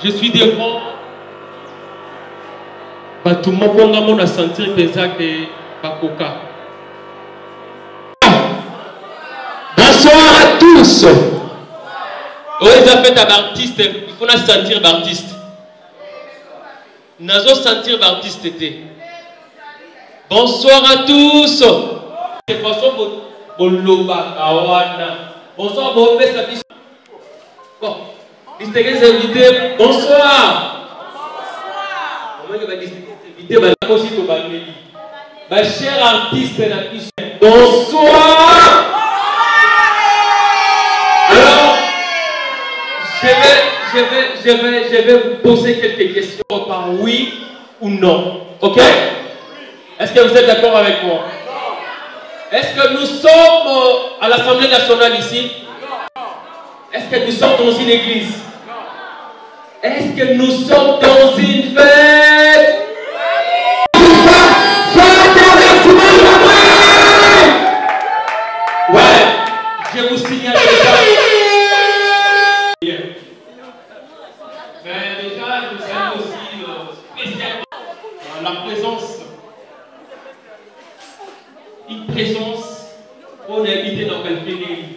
Je suis devant. Tout le monde a senti que Bakoka. Bonsoir à tous. Oui, ils ont fait un artiste. Il faut sentir l'artiste. Nazo sentir l'artiste. Bonsoir à tous. Bonsoir Bonsoir Bon, distingués invités, bonsoir. Ma chère artiste, bonsoir. Alors, je vais vous poser quelques questions par oui ou non. Ok? Est-ce que vous êtes d'accord avec moi? Est-ce que nous sommes à l'Assemblée nationale ici? Est-ce que nous sommes dans une église? Est-ce que nous sommes dans une fête? Ouais, je vous signale déjà. Mais déjà, je vous signale aussi spécialement la présence. Une présence pour éviter dans quel pays.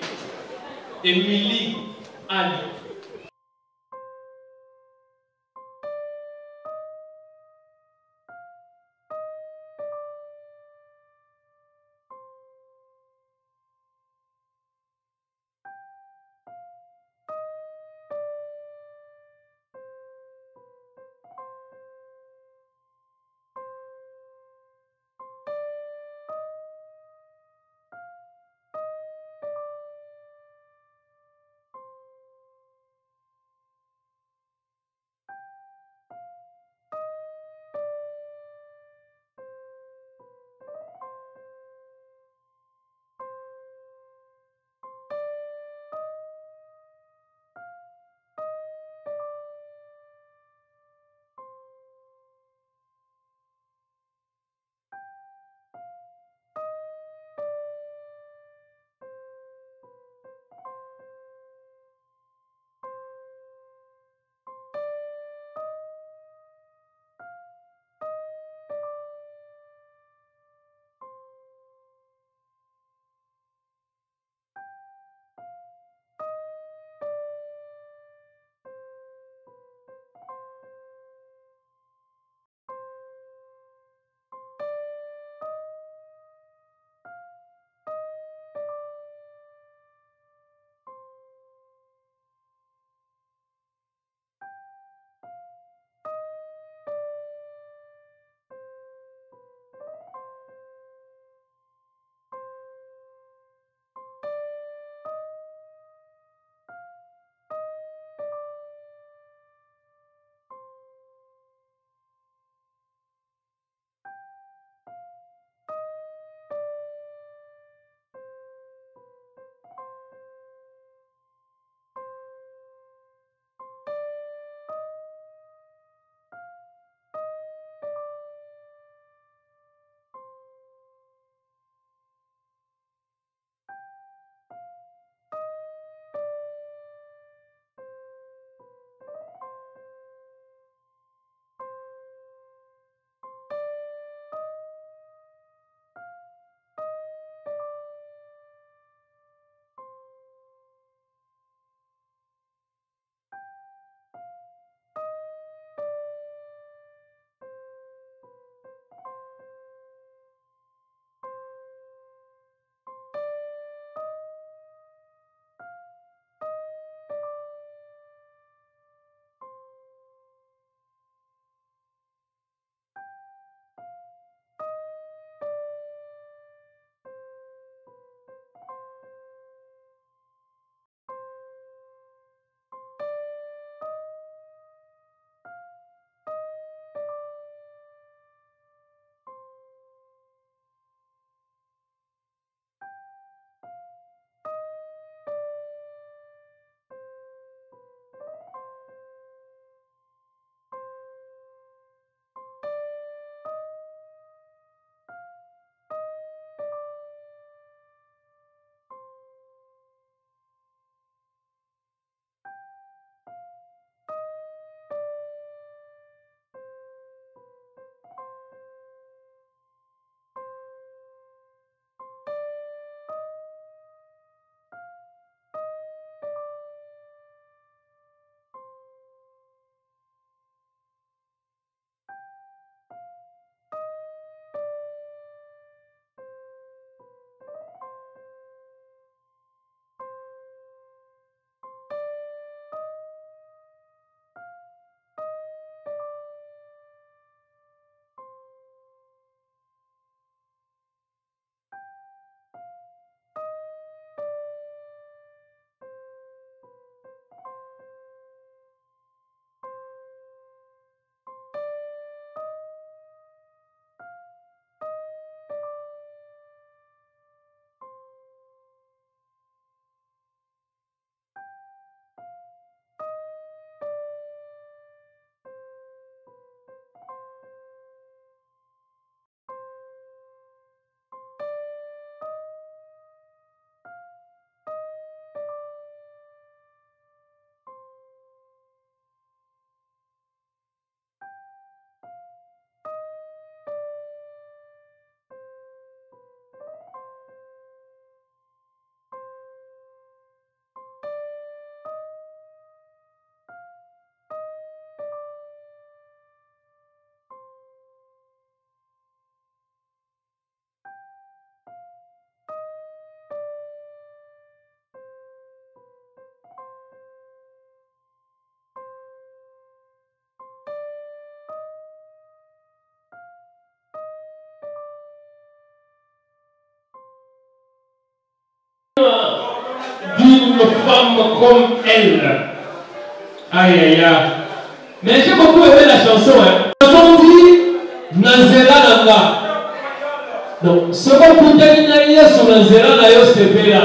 Émilie Ali. une femme comme elle. Aïe aïe aïe. Mais j'ai beaucoup aimé la chanson. La chanson dit Nazela Nanga. Donc, ce qu'on peut dire sur Nazela Nayo, c'est là.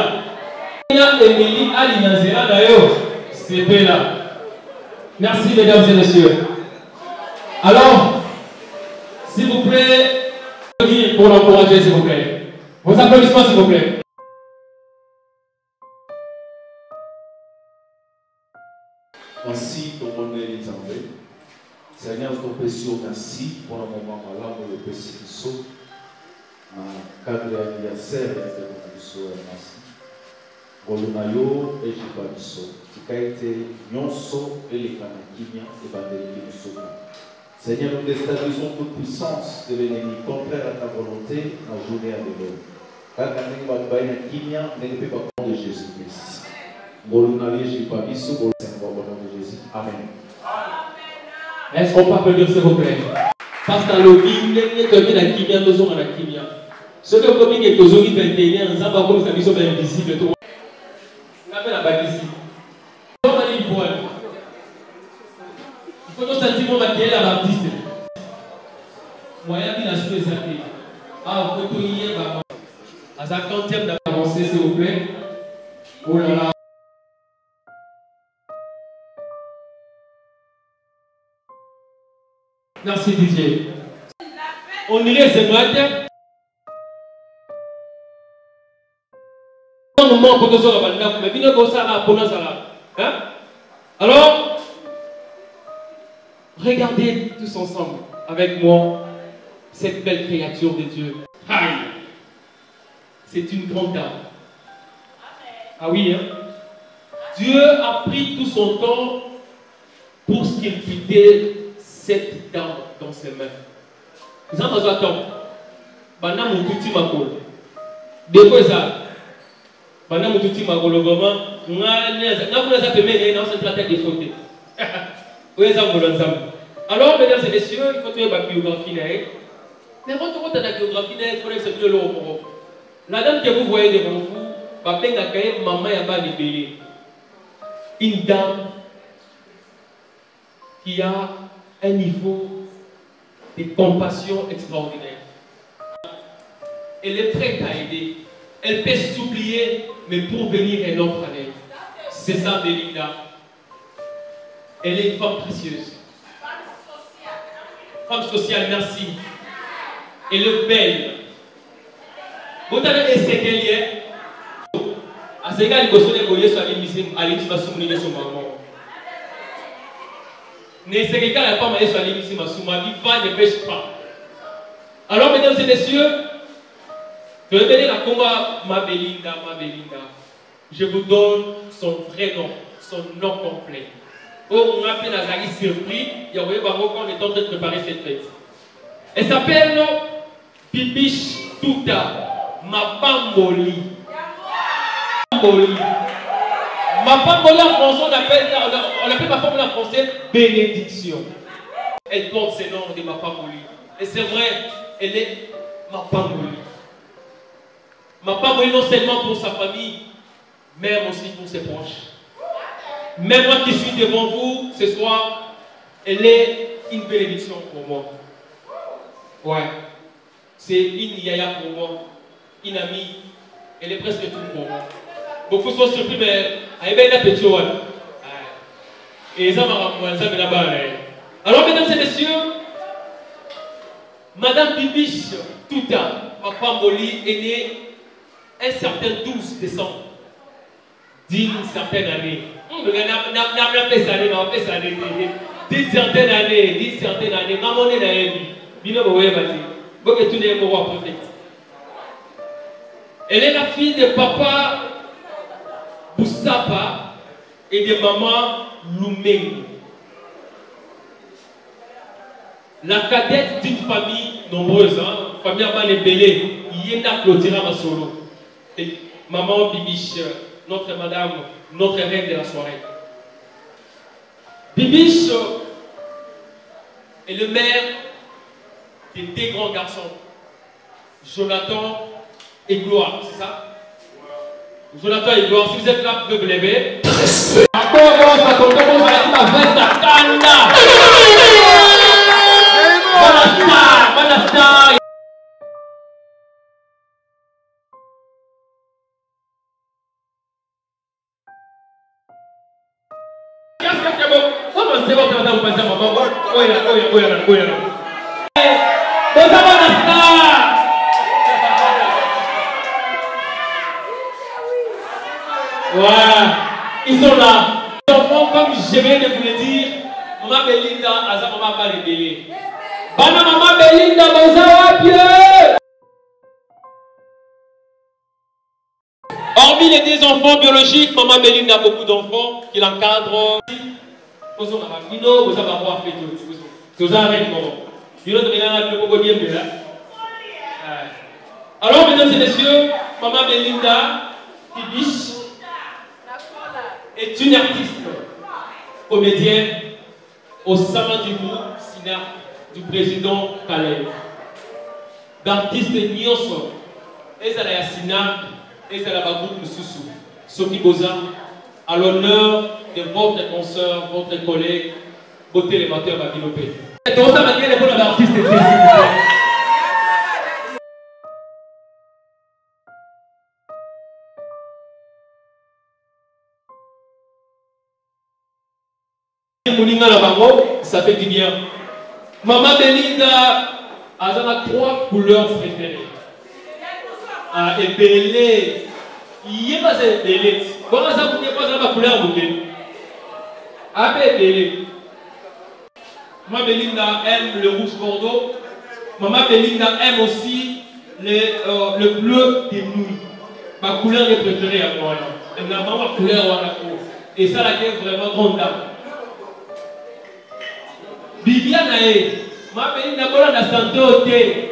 Émilie Ali Nazela Nayo, c'est là. Merci mesdames et messieurs. Alors, s'il vous plaît, pour l'encourager, s'il vous plaît. Vos applaudissements, s'il vous plaît. Merci pour mon étendue. Seigneur, nous te merci pour le moment là où le péché nous sauve. Cadre anniversaire de notre merci. Golunayo et Jibaniso. Tu as été Nyonso et les Kanakimia et Bandeliki nous Seigneur, nous déstabilisons toute puissance de l'ennemi contraire à ta volonté en journée à demain. Car nous avons Kimia, n'est pas au nom de Jésus-Christ. Golunayo et Jibaniso, au nom de Jésus. Amen. Est-ce qu'on peut applaudir s'il vous plaît? Parce que le Bible, tu as mis la Kimia, nous sommes à la Kimia. Ce que vous avez dit, vous avez 21 ans, nous avons vu que nous sommes invisibles. On appelle la bâtisse. On va dire voile. Il faut nous sentir mon matériel à l'artiste. Moi, il y a la chose exacte. Ah, vous pouvez y aller. À sa quantième d'avancer, s'il vous plaît. Oh là là. Merci Didier. On irait ce matin. Alors, regardez tous ensemble avec moi cette belle créature de Dieu. Aïe! C'est une grande dame. Ah oui, hein? Dieu a pris tout son temps pour sculpter cette dame dans ses mains. Vous avez besoin de temps. Bana mututi makolo. Deko ça. Bana mututi makolo vraiment. Alors, mesdames et messieurs, il faut trouver ma biographie. Mais quand on regarde la biographie, il faut que c'est plus long. La dame que vous voyez devant vous, maman Yaba libérée. Une dame qui a un niveau de compassion extraordinaire. Elle est prête à aider. Elle peut s'oublier, mais pour venir un autre en aide. C'est ça, Belinda. Elle est une femme précieuse. Femme sociale, merci. Elle est belle. Vous avez essayé qu'elle y est. À ce gars, il faut se débrouiller sur l'émission. Allez, tu vas souligner son maman. Ne c'est quelqu'un qui n'a pas marié sur l'émission. Ma vie va, ne pêche pas. Alors, mesdames et messieurs, je vais donner la combat, ma Belinda. Je vous donne son vrai nom, son nom complet. Oh, on appelle Nazari surpris. Il y a un moment qu'on est en train de préparer cette fête. Elle s'appelle Bibiche Tuta Mapamboli. Mapamboli en français, on appelle Mapamboli en français bénédiction. Elle porte ce nom de Mapamboli. Et c'est vrai, elle est Mapamboli. Mapamboli non seulement pour sa famille, mais aussi pour ses proches. Même moi qui suis devant vous ce soir, elle est une bénédiction pour moi. Ouais. C'est une yaya pour moi, une amie. Elle est presque tout pour moi. Beaucoup sont surpris, mais elle est petite. Et ça m'a là-bas. Alors, mesdames et messieurs, Madame Bibiche Tuta Mapamboli est née un certain 12 décembre d'une certaine année. D'une certaine année. Elle est la fille de papa Boussapa et de maman Lumeng. La cadette d'une famille nombreuse, famille Amanebele, Yenda Clotira Masolo. Et maman Bibiche, notre madame, notre reine de la soirée. Bibiche est le maire des deux grands garçons, Jonathan et Gloire, c'est ça? Jonathan Igor, si vous êtes là, vous pouvez vous lever. Voilà, ils sont là. Les enfants, comme je viens de vous le dire, Maman Belinda, Aza Maman va révéler. Bana Maman Belinda, bonsoir, Dieu. Hormis les 10 enfants biologiques, Maman Belinda a beaucoup d'enfants qui l'encadrent. Alors, mesdames et messieurs, Maman Belinda Tibiche est une artiste, comédienne au sein du groupe SINAP du président Calais. D'artistes Nyonso, et ça la SINAP, et ça la groupe Soussou, Soki Boza, à l'honneur de votre consoeur, votre collègue, Beauté Lévateur Babilopé. Et donc ça va dire les bons artistes et ça fait du bien. Maman Belinda a 3 couleurs préférées. Et Belé, il n'y a pas de Belé. Comment ça vous n'est pas ma couleur bouquet? Belé. Maman Belinda aime le rouge bordeaux. Maman Belinda aime aussi le bleu des nouilles. Ma couleur est préférée à moi. Elle n'a pas ma couleur à la peau. Et ça, la est vraiment grande dame. Bibiana ma Belinda kola na santé oté.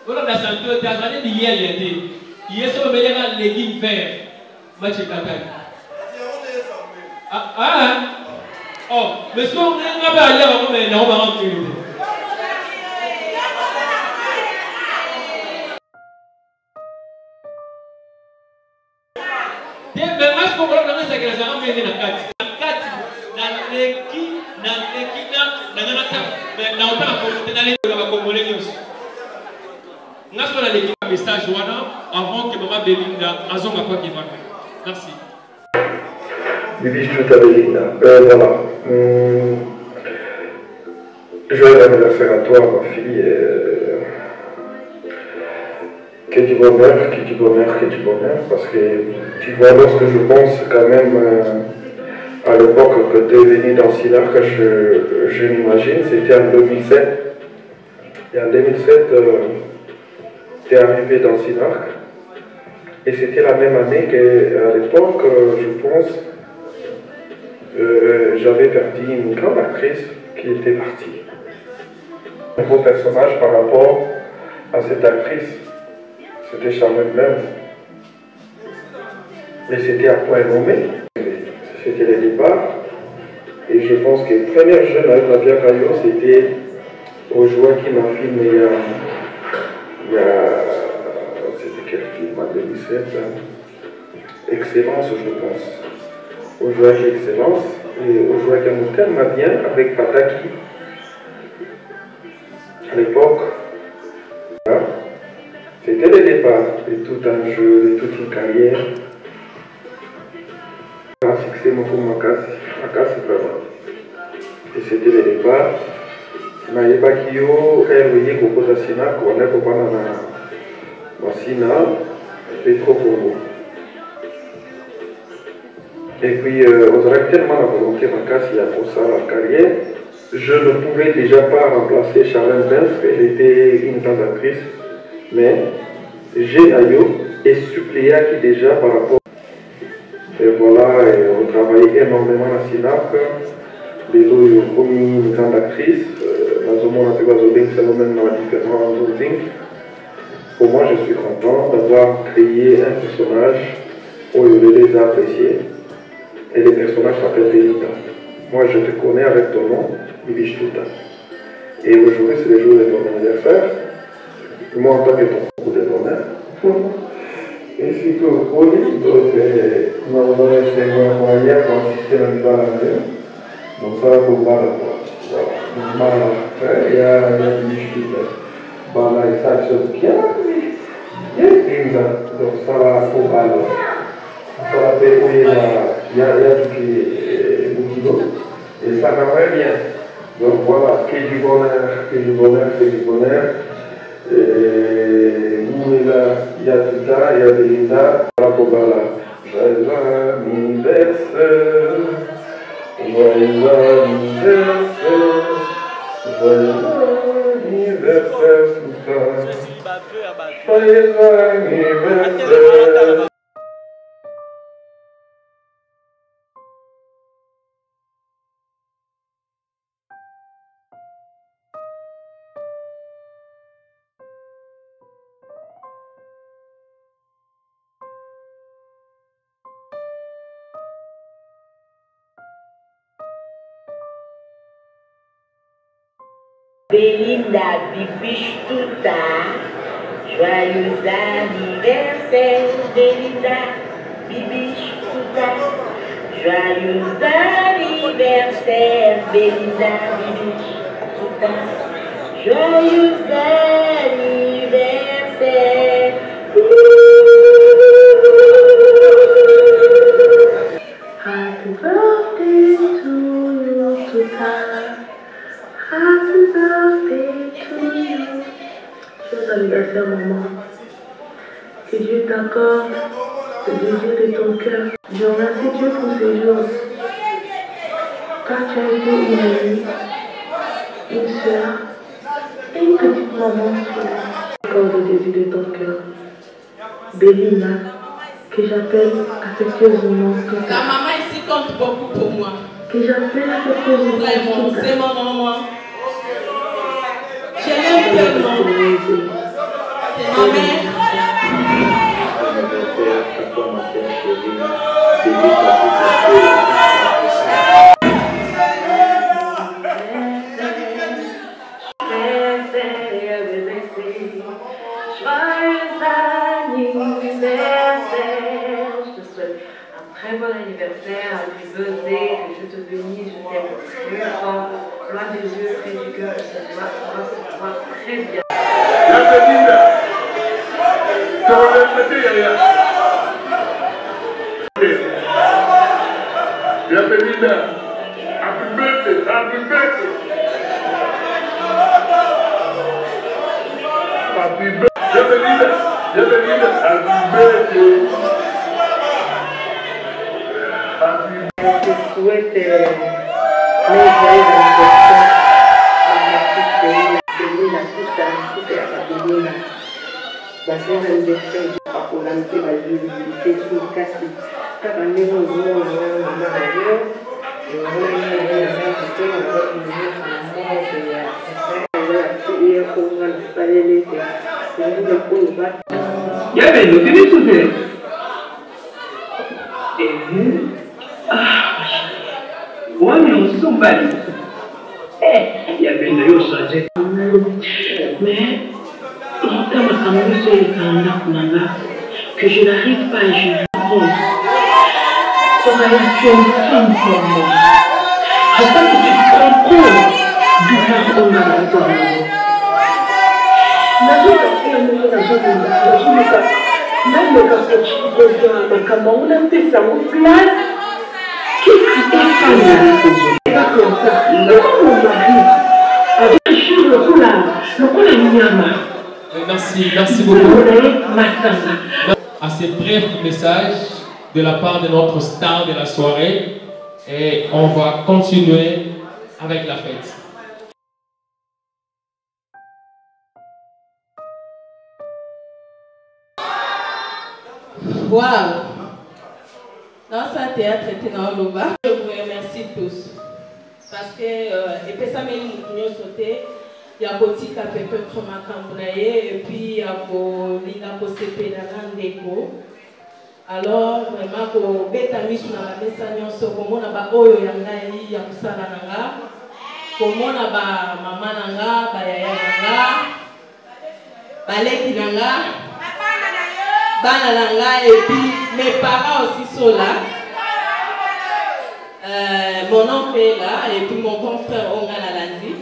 Kola na santé oté, azali di yel yete. Yeso melega légumes verts. Match kakay. Oh, mais ce qu'on n'a pas à dire, on va rentrer. Avant que Maman Belinda azonga quoi qui va. Merci. Bibi tout à Belinda. Voilà. Joyeux anniversaire à toi, ma fille. Que du bonheur, que du bonheur, que du bonheur. Parce que tu vois, lorsque je pense quand même à l'époque que tu es venu dans Sinarc, je m'imagine, c'était en 2007. Et en 2007, tu es arrivé dans Sinarc. Et c'était la même année qu'à l'époque, je pense, j'avais perdu une grande actrice qui était partie. Un beau personnage par rapport à cette actrice, c'était Charlotte Blanc. Mais c'était à point nommé. C'était le départ. Et je pense que la première jeune avec la Via Caillot, c'était au joie qui m'a filmé il y a c'était quel film en 2007 Excellence, je pense. Au joie qui Excellence. Et au joie qui m'a tellement bien avec Pataki. À l'époque, c'était le départ de tout un jeu, de toute une carrière. Un succès pour Makassi vraiment. Et c'était le départ. Naïbaki yo, elle Koko Sina, qu'on a compris dans Sina, Petro Congo. Et puis, on aurait tellement la volonté Makassi à pour ça la carrière. Je ne pouvais déjà pas remplacer Charlène Benz, elle était une grande actrice, mais j'ai Ayo et suppléé qui déjà par rapport. Et voilà, et on travaillait énormément à Sinac. Les autres ont commis une grande actrice. Pour moi, je suis content d'avoir créé un personnage où je les ai appréciés. Et le personnage s'appelle Belinda. Moi, je te connais avec ton nom, Bibi Tuta. Et aujourd'hui, c'est le jour de ton anniversaire. Moi, en tant que ton coup de bonheur. Et si tu es poli, donc normalement c'est un moyen pour assister à une balade. Donc ça va pour balade. Voilà. Il y a des difficultés. Balade, ça se bien. Donc ça va pour balade. Ça va payer, il y a tout qui est beaucoup. Et ça va bien. Donc voilà, que du bonheur, que du bonheur, que du bonheur. Nous, il y a tout ça, il y a des Linda, voilà pour la joyeux anniversaire, joyeux anniversaire, joyeux anniversaire, tout ça, joyeux anniversaire. Belinda, Bibiche Touta, joyeux anniversaire, Belinda, Bibiche Touta, joyeux anniversaire, Belinda, Bibiche Touta, joyeux anniversaire. Happy birthday to you, Touta. Happy birthday to you. Joyeux anniversaire, maman. Que Dieu t'accorde le désir de ton cœur. Je remercie Dieu pour ces jours. Car tu as été une amie, une soeur et une petite maman. Accorde le désir de ton cœur. Belinda, que j'appelle affectueusement Touta. Ta maman ici compte beaucoup pour moi. Que j'appelle affectueusement Touta. C'est mon maman. Je l'aime tellement. C'est ma mère. Très bon anniversaire, happy birthday, que Dieu te bénisse, je t'aime très fort, loin des yeux, près du cœur, ça te va très bien. Bienvenue, happy birthday, happy birthday. Happy birthday, bienvenue, happy birthday. Je te souhaite mes joyeux anniversaires à ma petite Belinda, toute la Belinda. Ma joyeux anniversaire, pour l'amitié, ma visibilité, tout le casse. Quand on est au jour, on a maman ailleurs, et on a que je n'arrive pas à juger. Tu es une femme pour moi. J'espère que tu te rends compte du faire qu'on a dans le monde. Merci beaucoup. À ces brefs messages de la part de notre star de la soirée, et on va continuer avec la fête. Waouh! Dans ce théâtre, je vous remercie tous. Parce que, et puis ça m'a sauté, il y a petit capépe et puis il y a Linda Posepe Nanandeko. Alors, vraiment, pour Betami sur la message, pour moi, na oyo yangai ya kusala nanga, pour moi, na ba maman nanga, ba yaya nanga, ba leki nanga. Banalanga et puis mes parents aussi sont là. Mon oncle est là et puis mon grand frère Onga Nalandi.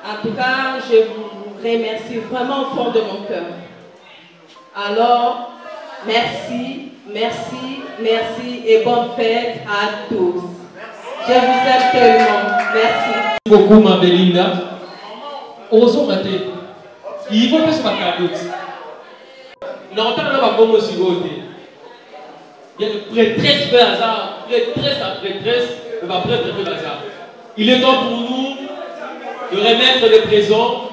En tout cas, je vous remercie vraiment au fond de mon cœur. Alors, merci, merci, merci et bonne fête à tous. Je vous aime tellement. Merci. Beaucoup, ma Belinda. Osons rater. Il faut que ce soit cadeau. Nous entendons la bombe aussi côté. Il y a une prêtresse de hasard, prêtresse à prêtresse, on va prêtre de hasard. Il est temps pour nous de remettre les présents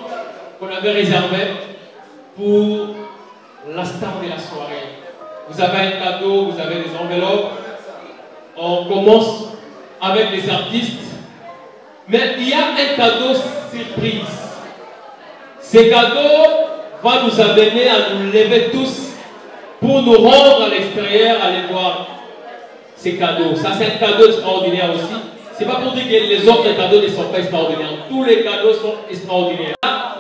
qu'on avait réservés pour la star de la soirée. Vous avez un cadeau, vous avez des enveloppes. On commence avec les artistes. Mais il y a un cadeau surprise. Ce cadeau va nous amener à nous lever tous pour nous rendre à l'extérieur, aller voir ces cadeaux. Ça, c'est un cadeau extraordinaire aussi. Ce n'est pas pour dire que les autres cadeaux ne sont pas extraordinaires. Tous les cadeaux sont extraordinaires. Là,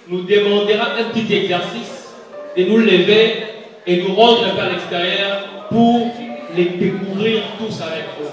nous demanderons un petit exercice de nous lever et nous rendre vers l'extérieur pour les découvrir tous avec eux.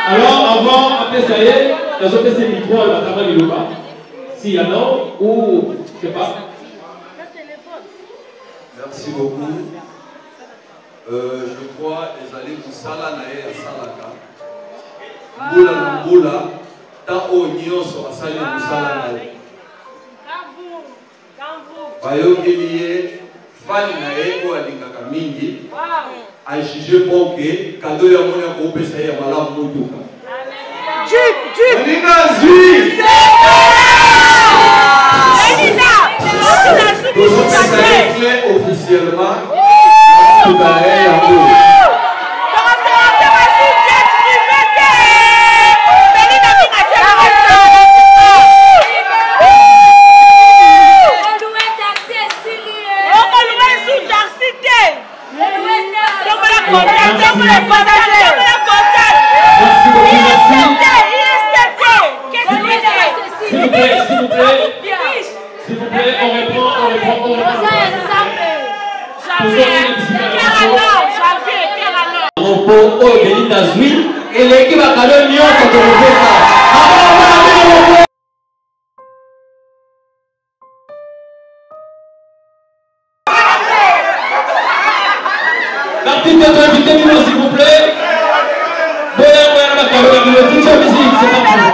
Alors, avant, après ça y est, les autres ces micros à la table de l'Oba. S'il y en a, ou je ne sais pas. Merci beaucoup. je crois ezali mosala na ye asalaka mbula na mbula ta oyo nyonso asali na mosala na ye bayokeli ye fani na ye oyo alingaka mingi ajuge bonke kado ya moni akopesa ye ya malamu motuka olinga zwi tozopesa ye clé officiellement motuka na ye yango S'il vous plaît, on reprend. Repos au béni d'Azui et l'équipe a calé Lyon quand on fait ça. L'artiste est invité, s'il vous plaît. Musique, c'est parti.